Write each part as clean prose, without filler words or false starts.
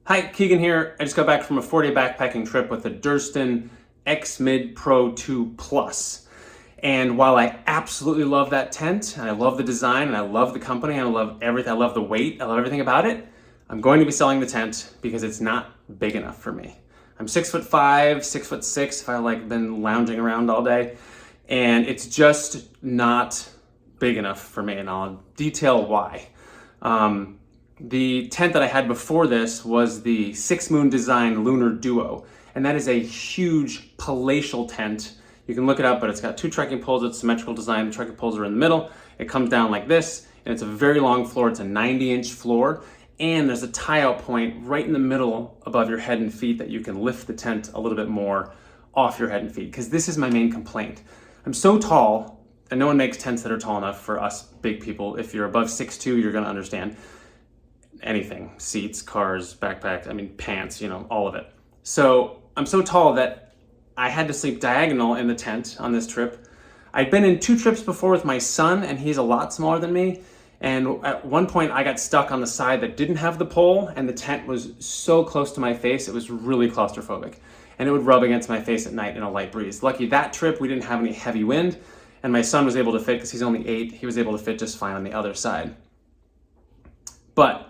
Hi, Keegan here. I just got back from a 4-day backpacking trip with the Durston X-Mid Pro 2 Plus. And while I absolutely love that tent, and I love the design, and I love the company, and I love everything, I love the weight, I love everything about it, I'm going to be selling the tent because it's not big enough for me. I'm 6'5", 6'6" if I've been lounging around all day, and it's just not big enough for me, and I'll detail why. The tent that I had before this was the 6 Moon Design Lunar Duo, and that is a huge palatial tent. You can look it up, but it's got 2 trekking poles. It's symmetrical design. The trekking poles are in the middle. It comes down like this, and it's a very long floor. It's a 90-inch floor, and there's a tie-out point right in the middle above your head and feet that you can lift the tent a little bit more off your head and feet, because this is my main complaint. I'm so tall, and no one makes tents that are tall enough for us big people. If you're above 6'2", you're going to understand. Anything, seats, cars, backpacks, pants, all of it. So I'm so tall that I had to sleep diagonal in the tent on this trip. I'd been in 2 trips before with my son, and he's a lot smaller than me. And at one point I got stuck on the side that didn't have the pole, and the tent was so close to my face, it was really claustrophobic. And it would rub against my face at night in a light breeze. Lucky that trip we didn't have any heavy wind, and my son was able to fit, because he's only 8, he was able to fit just fine on the other side. But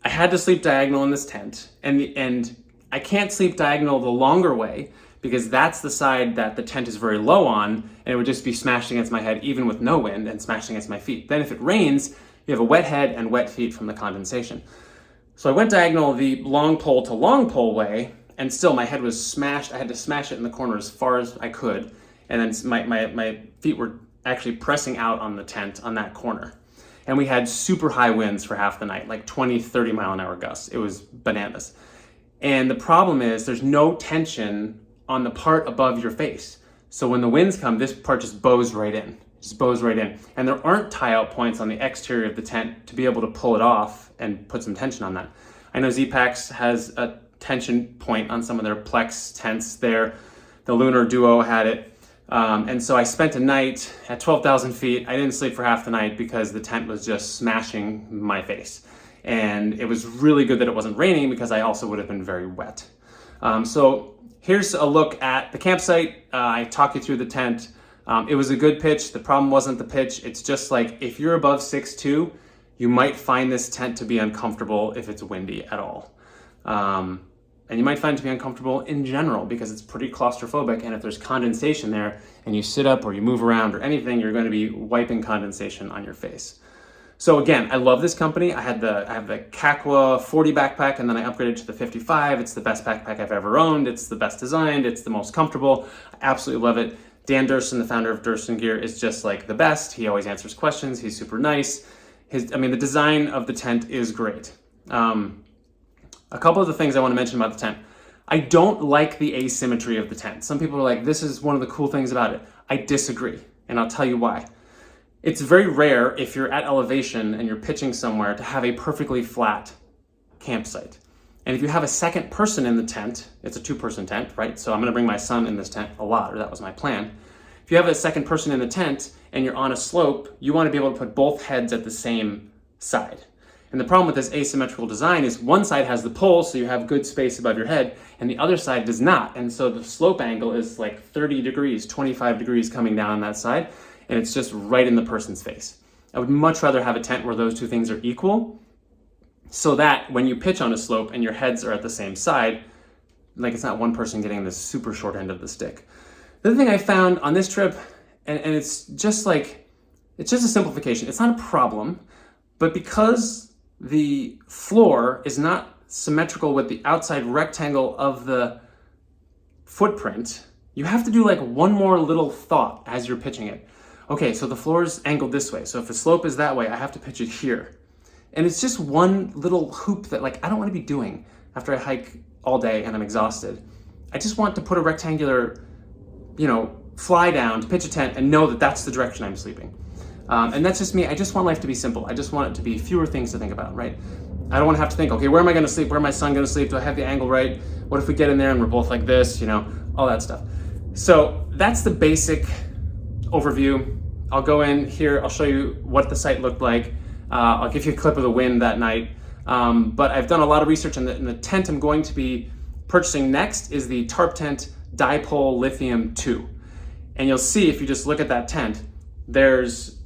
I had to sleep diagonal in this tent, and I can't sleep diagonal the longer way because that's the side that the tent is very low on, and it would just be smashed against my head even with no wind and smashing against my feet. Then if it rains, you have a wet head and wet feet from the condensation. So I went diagonal the long pole to long pole way, and still my head was smashed. I had to smash it in the corner as far as I could, and then my feet were actually pressing out on the tent on that corner. And we had super high winds for half the night, like 20, 30 mile an hour gusts. It was bananas. And the problem is there's no tension on the part above your face. So when the winds come, this part just bows right in, And there aren't tie-out points on the exterior of the tent to be able to pull it off and put some tension on that. I know Z-Packs has a tension point on some of their Plex tents there. The Lunar Duo had it. And so I spent a night at 12,000 feet. I didn't sleep for half the night because the tent was just smashing my face. And it was really good that it wasn't raining because I also would have been very wet. So here's a look at the campsite. I talk you through the tent. It was a good pitch. The problem wasn't the pitch. It's just like if you're above 6'2", you might find this tent to be uncomfortable if it's windy at all. And you might find it to be uncomfortable in general because it's pretty claustrophobic, and if there's condensation there and you sit up or you move around or anything, you're going to be wiping condensation on your face. So again, I love this company. I have the Kakwa 40 backpack, and then I upgraded to the 55. It's the best backpack I've ever owned. It's the best designed. It's the most comfortable. I absolutely love it. Dan Durston, the founder of Durston Gear, is just like the best. He always answers questions. He's super nice. The design of the tent is great. A couple of the things I want to mention about the tent. I don't like the asymmetry of the tent. Some people are like, this is one of the cool things about it. I disagree, and I'll tell you why. It's very rare if you're at elevation and you're pitching somewhere to have a perfectly flat campsite. And if you have a second person in the tent, it's a 2-person tent, right? So I'm going to bring my son in this tent a lot, or that was my plan. If you have a second person in the tent and you're on a slope, you want to be able to put both heads at the same side. And the problem with this asymmetrical design is one side has the pole, so you have good space above your head, and the other side does not. And so the slope angle is like 30 degrees, 25 degrees coming down on that side, and it's just right in the person's face. I would much rather have a tent where those 2 things are equal, so that when you pitch on a slope and your heads are at the same side, like it's not one person getting this super short end of the stick. The other thing I found on this trip, and it's just a simplification. It's not a problem, but because the floor is not symmetrical with the outside rectangle of the footprint, you have to do like one more little thought as you're pitching it. Okay, so the floor is angled this way. So if the slope is that way, I have to pitch it here. And it's just one little hoop that I don't want to be doing after I hike all day and I'm exhausted. I just want to put a rectangular, fly down to pitch a tent and know that that's the direction I'm sleeping. And that's just me. I just want life to be simple. I just want it to be fewer things to think about, right? I don't want to have to think, okay, where am I going to sleep? Where am my son going to sleep? Do I have the angle right? What if we get in there and we're both like this? All that stuff. So that's the basic overview. I'll go in here. I'll show you what the site looked like. I'll give you a clip of the wind that night. But I've done a lot of research, and the tent I'm going to be purchasing next is the Tarptent Dipole Lithium 2. And you'll see, if you just look at that tent, there's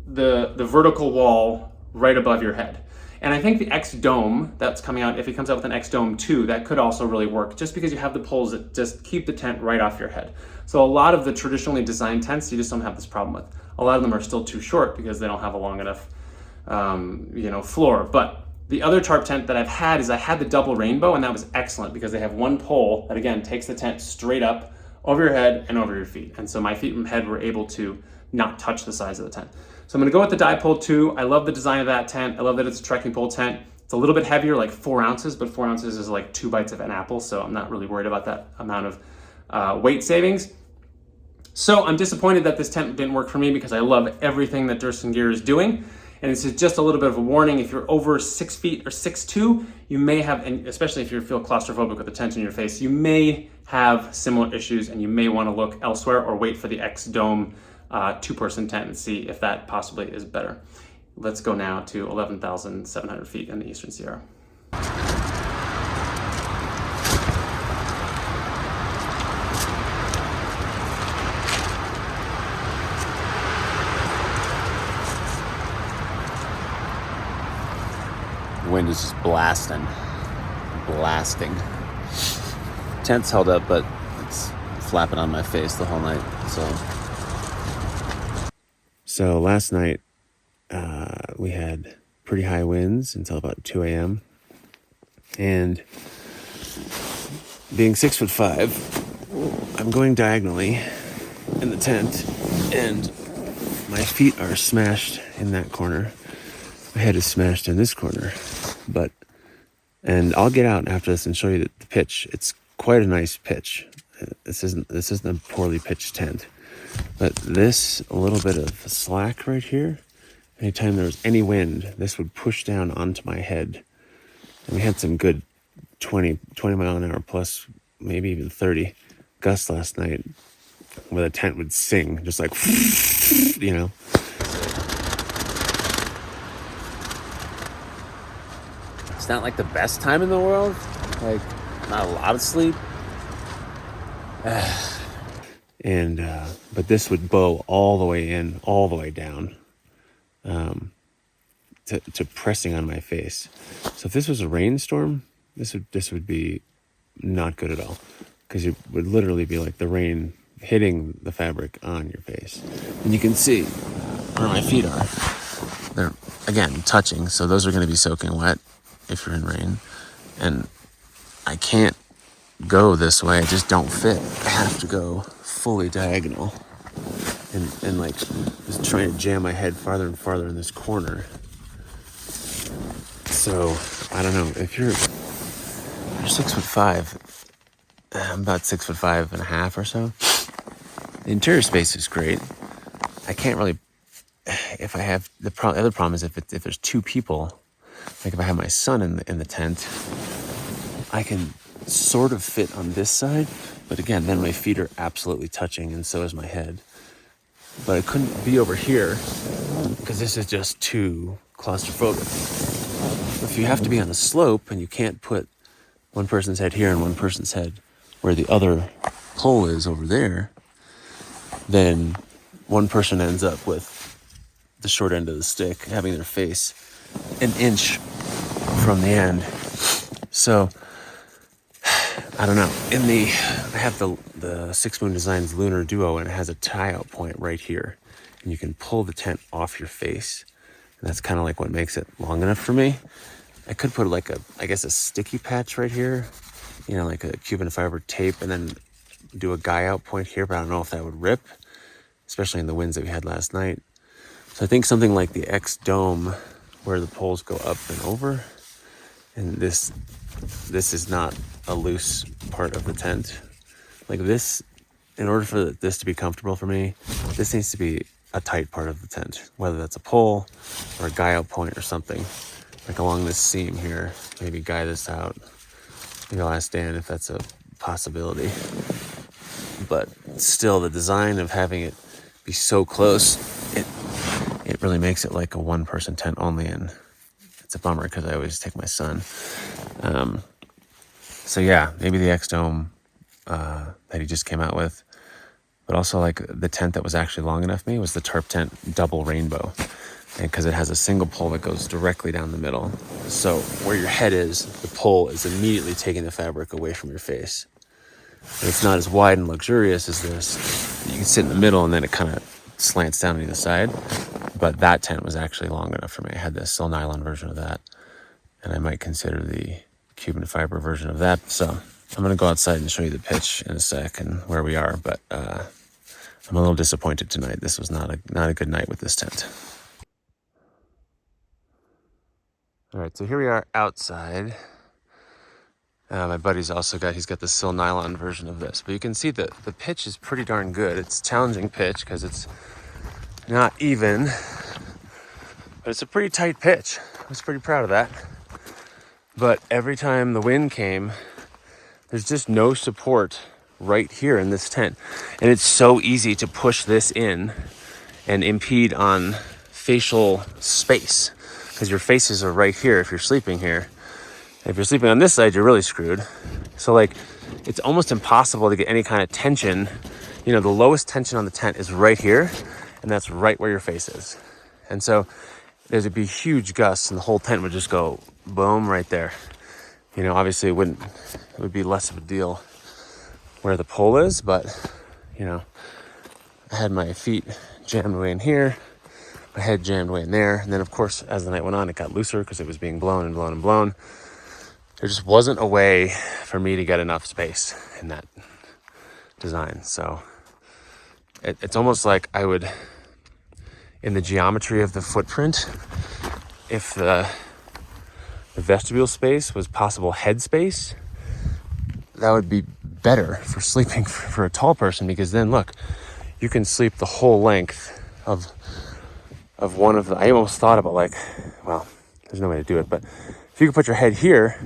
the vertical wall right above your head. And I think the X Dome that's coming out, if it comes out with an X Dome 2, that could also really work, just because you have the poles that just keep the tent right off your head. So a lot of the traditionally designed tents, you just don't have this problem with. A lot of them are still too short because they don't have a long enough floor. But the other tarp tent that I've had is I had the double rainbow, and that was excellent because they have one pole that, again, takes the tent straight up over your head and over your feet. And so my feet and head were able to not touch the sides of the tent. So I'm gonna go with the Dipole 2. I love the design of that tent. I love that it's a trekking pole tent. It's a little bit heavier, like 4 ounces, but 4 ounces is like 2 bites of an apple, so I'm not really worried about that amount of weight savings. So I'm disappointed that this tent didn't work for me because I love everything that Durston Gear is doing. And this is just a little bit of a warning. If you're over 6 feet or 6'2", you may have, and especially if you feel claustrophobic with the tent in your face, you may have similar issues, and you may want to look elsewhere or wait for the X Dome 2-person tent and see if that possibly is better. Let's go now to 11,700 feet in the Eastern Sierra. The wind is just blasting. Tent's held up, but it's flapping on my face the whole night. So last night we had pretty high winds until about 2 a.m. And being 6'5", I'm going diagonally in the tent, and my feet are smashed in that corner. My head is smashed in this corner, and I'll get out after this and show you the pitch. It's quite a nice pitch. This isn't a poorly pitched tent, but this a little bit of slack right here. Anytime there was any wind, this would push down onto my head. And we had some good 20 mile an hour plus, maybe even 30 gusts last night, where the tent would sing, just like, you know. It's not like the best time in the world, like not a lot of sleep. But this would bow all the way in, all the way down, to pressing on my face. So if this was a rainstorm, this would be not good at all, because it would literally be like the rain hitting the fabric on your face. And you can see where my feet are. They're, again, touching, so those are going to be soaking wet if you're in rain. And I can't go this way. I just don't fit. I have to go fully diagonal and like just trying to jam my head farther and farther in this corner. So I don't know, if you're 6'5", I'm about 6'5.5" or so. The interior space is great. I can't really, if I have the other problem is if there's 2 people, like if I have my son in the tent, I can sort of fit on this side, but again, then my feet are absolutely touching, and so is my head. But I couldn't be over here because this is just too claustrophobic. If you have to be on a slope and you can't put one person's head here and one person's head where the other pole is over there, then one person ends up with the short end of the stick, having their face an inch from the end. So I don't know. I have the Six Moon Designs Lunar Duo, and it has a tie-out point right here, and you can pull the tent off your face, and that's kind of like what makes it long enough for me. I could put like a sticky patch right here, like a Cuban fiber tape, and then do a guy out point here, but I don't know if that would rip, especially in the winds that we had last night. So I think something like the X Dome, where the poles go up and over, and this is not a loose part of the tent. Like this, in order for this to be comfortable for me, this needs to be a tight part of the tent, whether that's a pole or a guy out point or something, like along this seam here. Maybe guy this out. Maybe I'll ask Dan if that's a possibility. But still, the design of having it be so close, it really makes it like a 1-person tent only, and it's a bummer because I always take my son. So yeah, maybe the X-Dome that he just came out with, but also like the tent that was actually long enough for me was the Tarptent Double Rainbow. And because it has a single pole that goes directly down the middle. So where your head is, the pole is immediately taking the fabric away from your face. And it's not as wide and luxurious as this. You can sit in the middle and then it kind of slants down to the side. But that tent was actually long enough for me. I had the still nylon version of that. And I might consider the Cuban fiber version of that. So I'm going to go outside and show you the pitch in a sec and where we are. But I'm a little disappointed tonight. This was not a good night with this tent. All right, so here we are outside. My buddy's also he's got the sil nylon version of this, but you can see that the pitch is pretty darn good. It's a challenging pitch because it's not even, but it's a pretty tight pitch. I was pretty proud of that. But every time the wind came, there's just no support right here in this tent. And it's so easy to push this in and impede on facial space because your faces are right here if you're sleeping here. If you're sleeping on this side, you're really screwed. So like, it's almost impossible to get any kind of tension. You know, the lowest tension on the tent is right here, and that's right where your face is. And so there'd be huge gusts and the whole tent would just go boom right there. You know, obviously it would be less of a deal where the pole is, but you know, I had my feet jammed away in here, my head jammed away in there. And then of course, as the night went on, it got looser because it was being blown and blown and blown. There just wasn't a way for me to get enough space in that design. So it's almost like I would, in the geometry of the footprint, if the vestibule space was possible head space, that would be better for sleeping for a tall person, because then look, you can sleep the whole length of one of the, I almost thought about like, well, there's no way to do it, but if you could put your head here,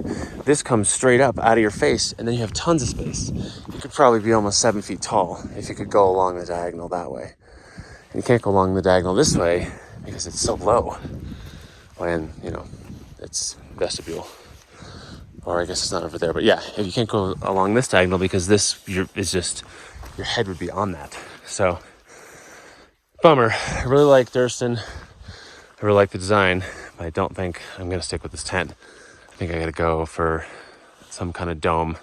this comes straight up out of your face, and then you have tons of space. You could probably be almost 7 feet tall if you could go along the diagonal that way. And you can't go along the diagonal this way because it's so low when, you know, it's vestibule. Or I guess it's not over there, but yeah, if you can't go along this diagonal because this is just, your head would be on that. So, bummer. I really like Durston. I really like the design, but I don't think I'm going to stick with this tent. I think I got to go for some kind of dome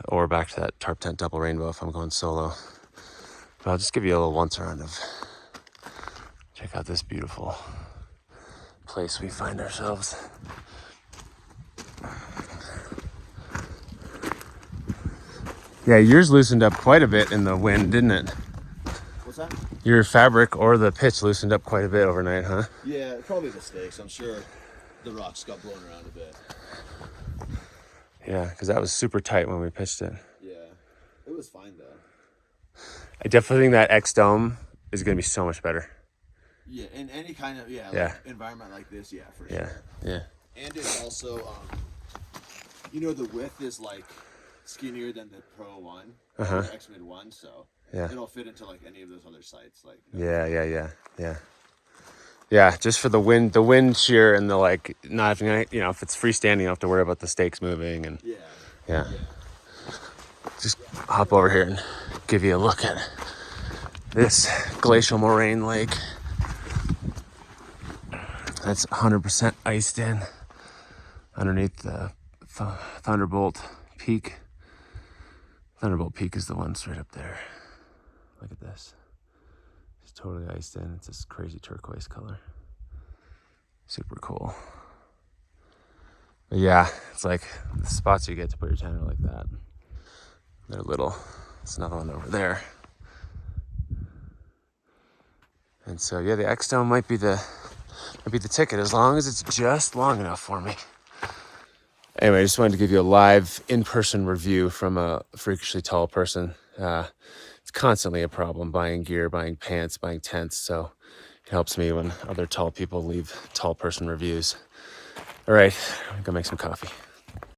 or back to that Tarptent Dipole Rainbow if I'm going solo. But I'll just give you a little once around of, check out this beautiful place we find ourselves. Yeah, yours loosened up quite a bit in the wind, didn't it? What's that? Your fabric or the pitch loosened up quite a bit overnight, huh? Yeah, probably mistakes. I'm sure the rocks got blown around a bit. Yeah, because that was super tight when we pitched it. Yeah, it was fine though. I definitely think that X-Dome is going to be so much better. Yeah, in any kind of Yeah. environment like this, yeah, for Yeah, sure. yeah. And it's also, you know, the width is like skinnier than the Pro one, the X-Mid one, so Yeah. it'll fit into like any of those other sites. Like Yeah, just for the wind shear and the like, not having, you know, if it's freestanding, you don't have to worry about the stakes moving and yeah. Just hop over here and give you a look at this glacial moraine lake. That's 100% iced in underneath the Thunderbolt Peak. Thunderbolt Peak is the one straight up there. Look at this. It's totally iced in. It's this crazy turquoise color. Super cool. But yeah, it's like the spots you get to put your tent are like that. They're little. There's another one over there. And so yeah, the X-Dome might be the ticket as long as it's just long enough for me. Anyway, I just wanted to give you a live in-person review from a freakishly tall person. It's constantly a problem buying gear, buying pants, buying tents. So it helps me when other tall people leave tall person reviews. All right, I'm gonna make some coffee.